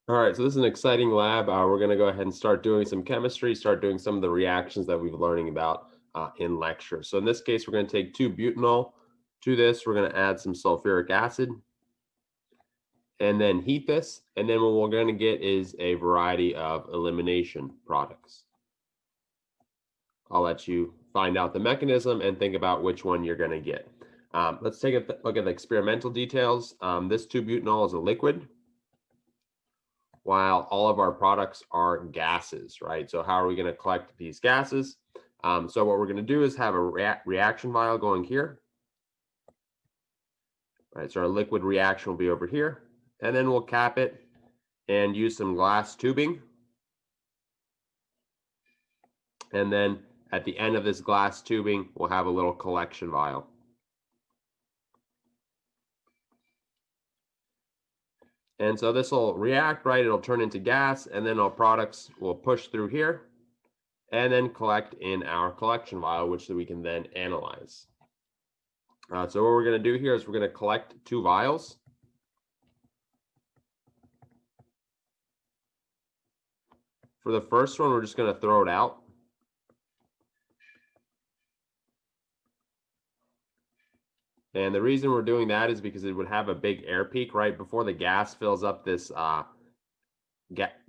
All right, so this is an exciting lab. We're going to go ahead and start doing some chemistry, start doing some of the reactions that we've been learning about in lecture. So in this case, we're going to take 2-butanol. To this, we're going to add some sulfuric acid and then heat this. And then what we're going to get is a variety of elimination products. I'll let you find out the mechanism and think about which one you're going to get. Let's take a look at the experimental details. This 2-butanol is a liquid, while all of our products are gases, right? So how are we going to collect these gases? So what we're going to do is have a reaction vial going here. Right, so our liquid reaction will be over here, and then we'll cap it and use some glass tubing. And then at the end of this glass tubing, we'll have a little collection vial. And so this will react, right? It'll turn into gas, and then our products will push through here and then collect in our collection vial, which we can then analyze. So what we're going to do here is we're going to collect 2 vials. For the first one, we're just going to throw it out. And the reason we're doing that is because it would have a big air peak right before the gas fills up this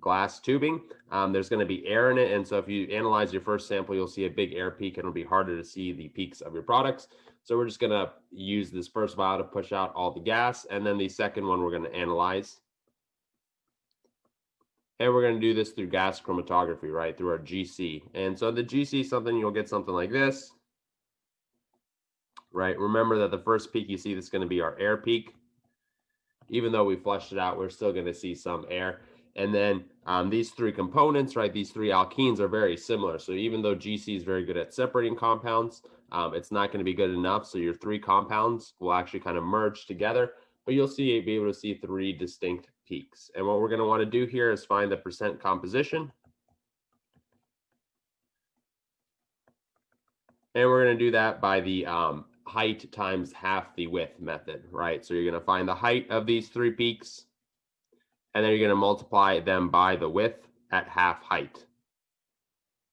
glass tubing. There's going to be air in it, and so if you analyze your first sample, you'll see a big air peak, and it'll be harder to see the peaks of your products. So we're just going to use this first vial to push out all the gas, and then the second one we're going to analyze. And we're going to do this through gas chromatography, right, through our GC. And so the GC is something, you'll get something like this. Right, remember that the first peak you see, this is going to be our air peak. Even though we flushed it out, we're still going to see some air. And then these 3 components, right, these 3 alkenes are very similar. So even though GC is very good at separating compounds, it's not going to be good enough. So your 3 compounds will actually kind of merge together, but you'll be able to see 3 distinct peaks. And what we're going to want to do here is find the percent composition. And we're going to do that by the height times half the width method, right? So you're going to find the height of these 3 peaks, and then you're going to multiply them by the width at half height.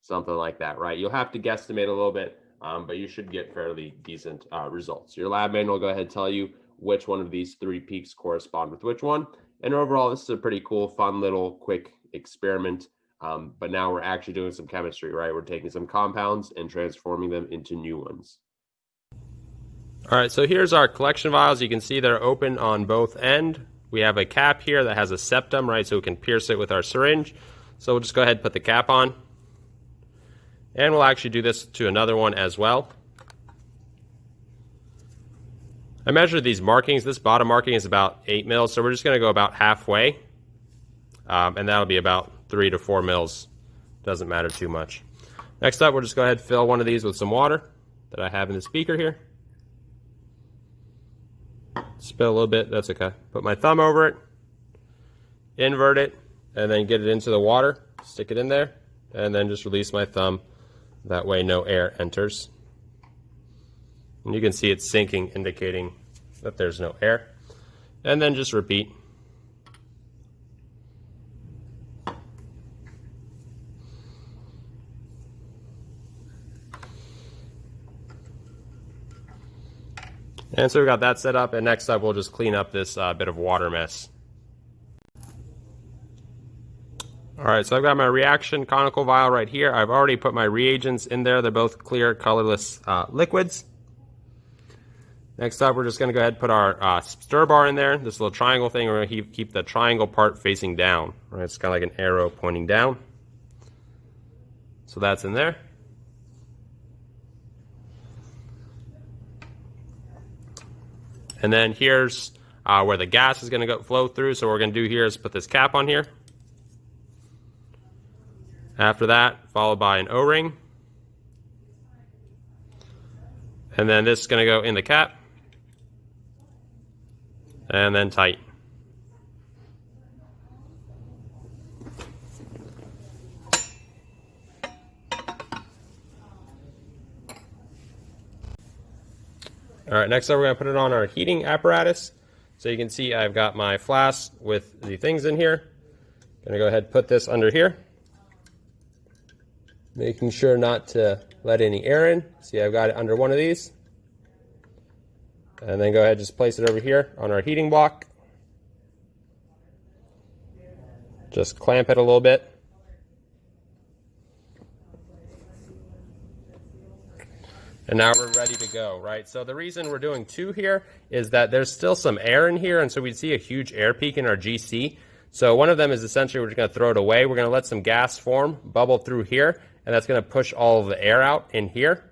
Something like that, right? You'll have to guesstimate a little bit, but you should get fairly decent results. Your lab manual will go ahead and tell you which one of these 3 peaks correspond with which one. And overall, this is a pretty cool, fun little quick experiment. But now we're actually doing some chemistry, right? We're taking some compounds and transforming them into new ones. All right, so here's our collection vials. You can see they're open on both ends. We have a cap here that has a septum, right, so we can pierce it with our syringe. So we'll just go ahead and put the cap on. And we'll actually do this to another one as well. I measured these markings. This bottom marking is about 8 mils, so we're just going to go about halfway. And that'll be about 3 to 4 mils. Doesn't matter too much. Next up, we'll just go ahead and fill one of these with some water that I have in the beaker here. Spill a little bit, that's okay. Put my thumb over it, invert it, and then get it into the water, stick it in there, and then just release my thumb. That way no air enters. And you can see it's sinking, indicating that there's no air. And then just repeat. And so we've got that set up, and next up we'll just clean up this bit of water mess. Alright, so I've got my reaction conical vial right here. I've already put my reagents in there. They're both clear, colorless liquids. Next up, we're just going to go ahead and put our stir bar in there, this little triangle thing. We're going to keep the triangle part facing down. Right? It's kind of like an arrow pointing down. So that's in there. And then here's where the gas is going to flow through. So what we're going to do here is put this cap on here. After that, followed by an O-ring. And then this is going to go in the cap. And then tight. All right, next up we're going to put it on our heating apparatus. So you can see I've got my flask with the things in here. Gonna go ahead and put this under here, making sure not to let any air in. See, I've got it under one of these. And then go ahead and just place it over here on our heating block. Just clamp it a little bit. And now we're ready to go, right? So the reason we're doing 2 here is that there's still some air in here, and so we'd see a huge air peak in our GC. So one of them is essentially we're just going to throw it away. We're going to let some gas form, bubble through here, and that's going to push all of the air out in here.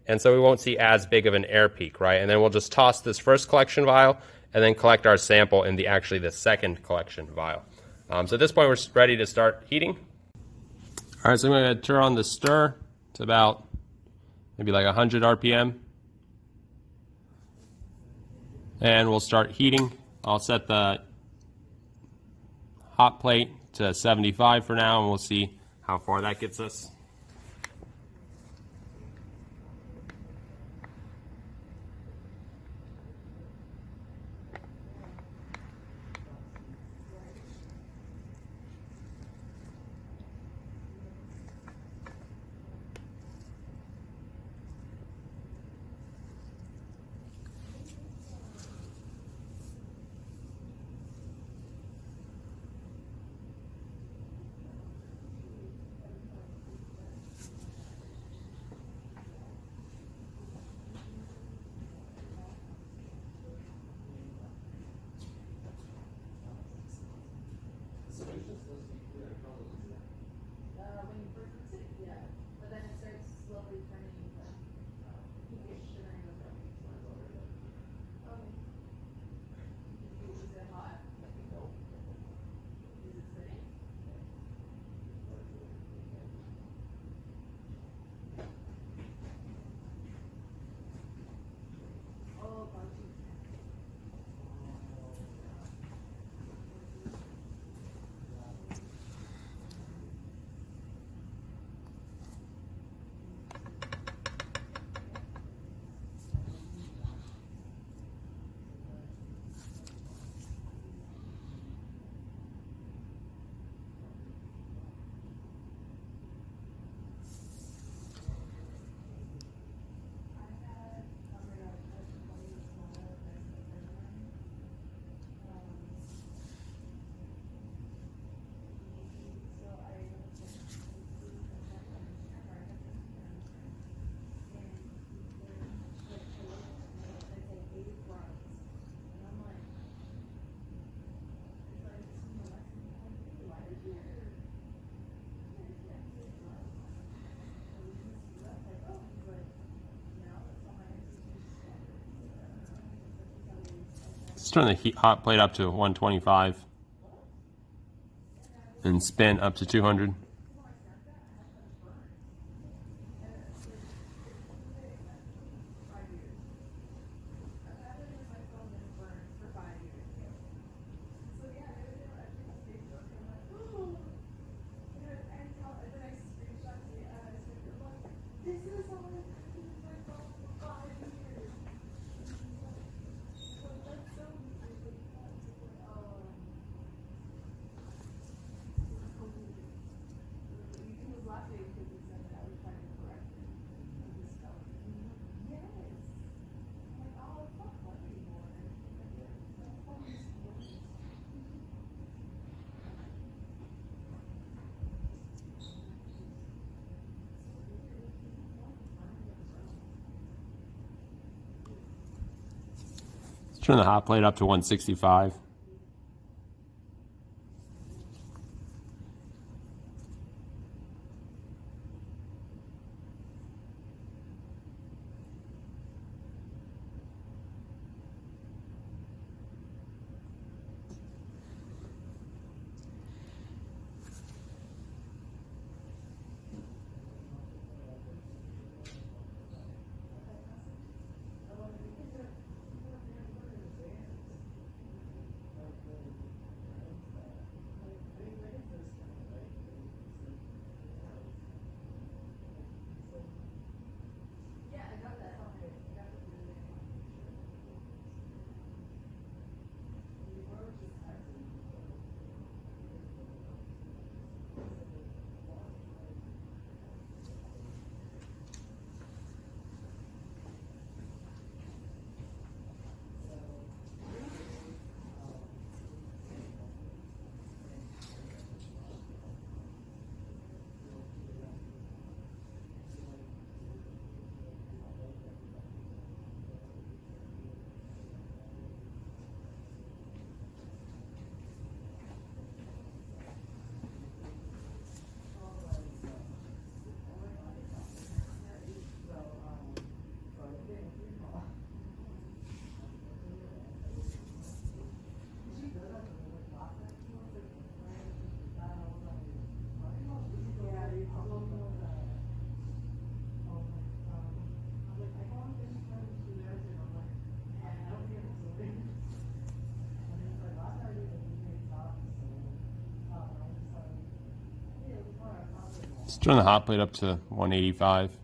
And so we won't see as big of an air peak, right? And then we'll just toss this first collection vial and then collect our sample in the second collection vial. So at this point, we're ready to start heating. All right, so I'm going to turn on the stir to about maybe like 100 RPM. And we'll start heating. I'll set the hot plate to 75 for now, and we'll see how far that gets us. Let's turn the hot plate up to 125 and spin up to 200. Turn the hot plate up to 165. Let's turn the hot plate up to 185.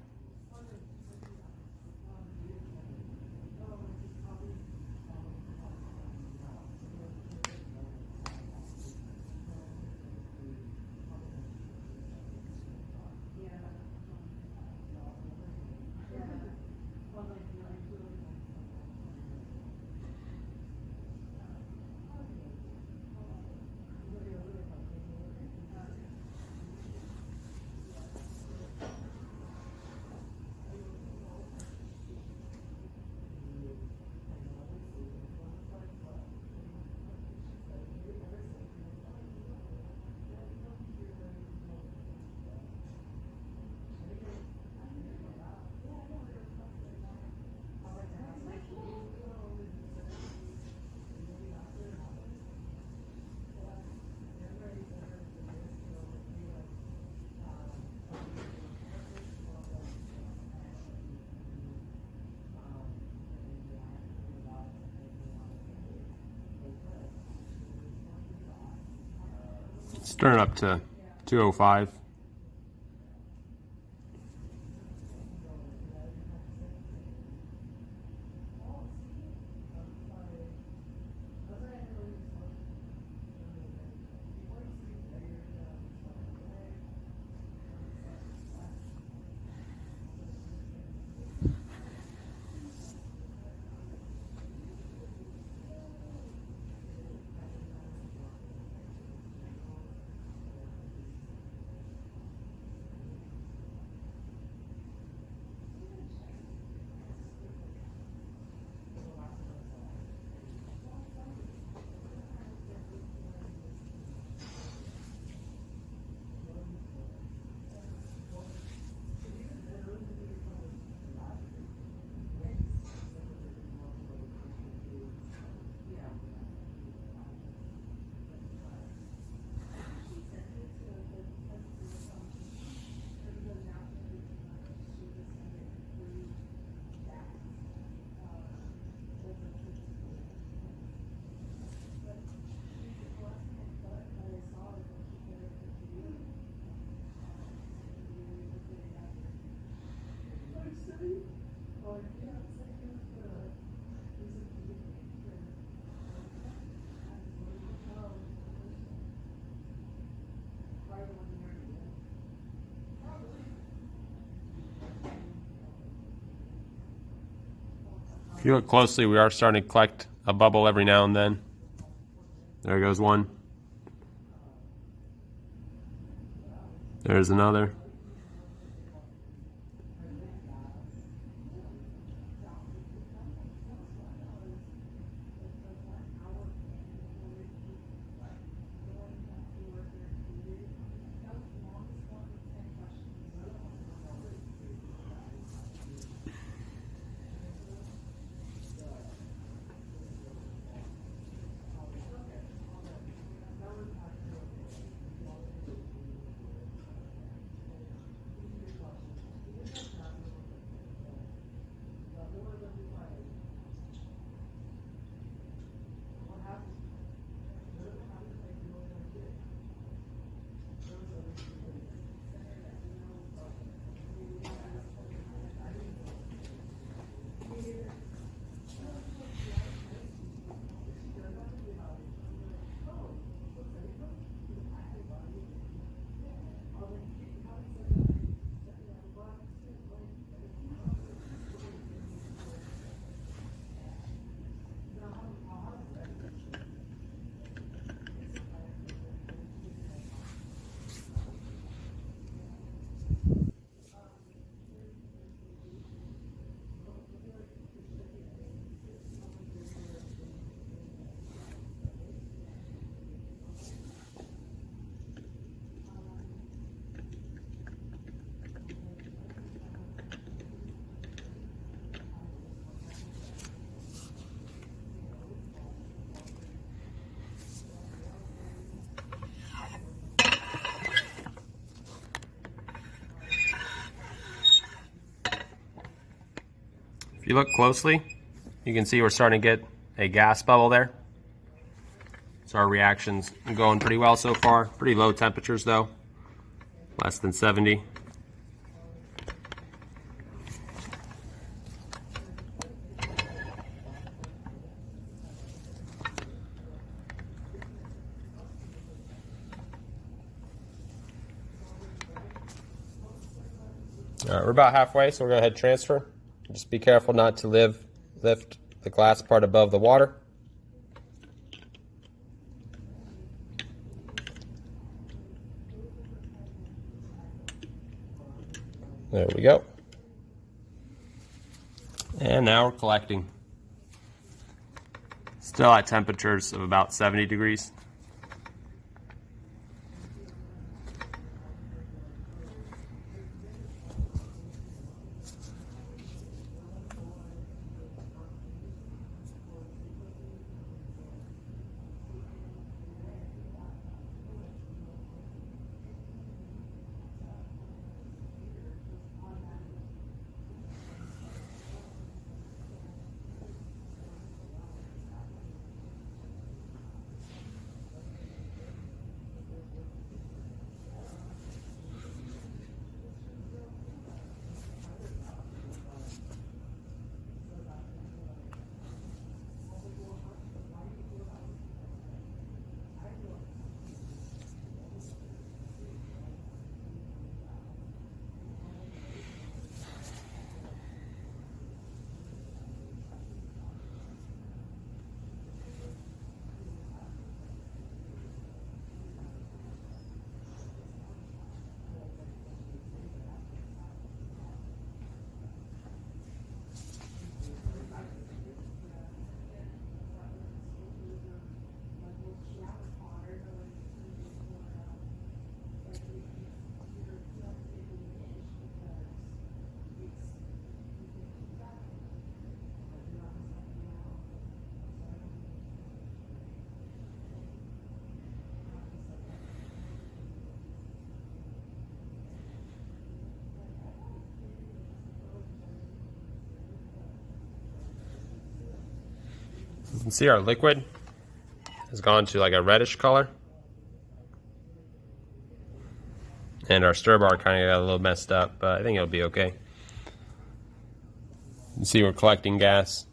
Let's turn it up to 205. If you look closely, we are starting to collect a bubble every now and then. There goes one. There's another. If you look closely, you can see we're starting to get a gas bubble there. So our reaction's going pretty well so far. Pretty low temperatures though. less than 70. All right, we're about halfway, so we're going to go ahead and transfer. Just be careful not to lift the glass part above the water. There we go. And now we're collecting. Still at temperatures of about 70 degrees. You can see our liquid has gone to like a reddish color. And our stir bar kind of got a little messed up, but I think it'll be okay. You can see we're collecting gas.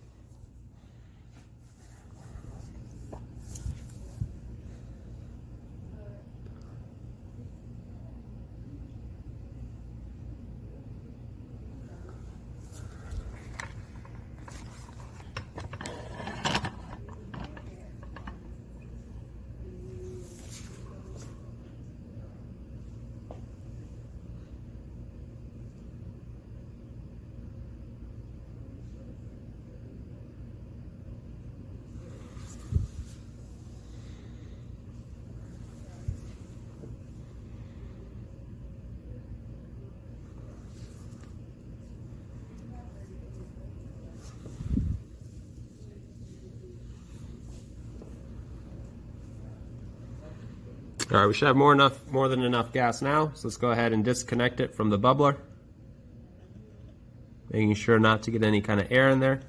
All right, we should have more than enough gas now, so let's go ahead and disconnect it from the bubbler. Making sure not to get any kind of air in there.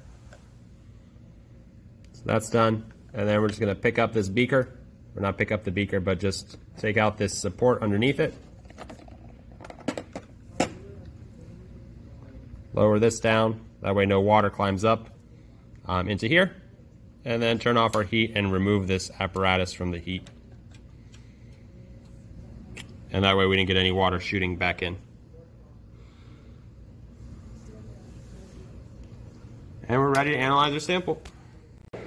So that's done. And then we're just gonna pick up this beaker. Or not pick up the beaker, but just take out this support underneath it. Lower this down, that way no water climbs up into here. And then turn off our heat and remove this apparatus from the heat. And that way we didn't get any water shooting back in. And we're ready to analyze our sample.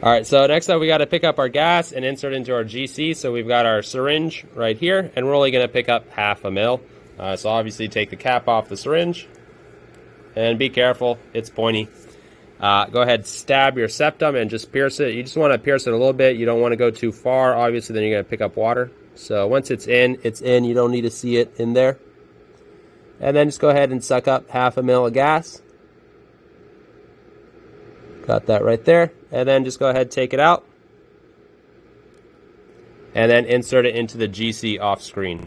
All right, so next up we got to pick up our gas and insert into our GC. So we've got our syringe right here, and we're only going to pick up 1/2 ml. So obviously take the cap off the syringe, and be careful, it's pointy. Go ahead, stab your septum and just pierce it. You just want to pierce it a little bit. You don't want to go too far. Obviously, then you're going to pick up water. So once it's in, it's in. You don't need to see it in there. And then just go ahead and suck up 1/2 ml of gas. Got that right there. And then just go ahead, take it out. And then insert it into the GC off screen.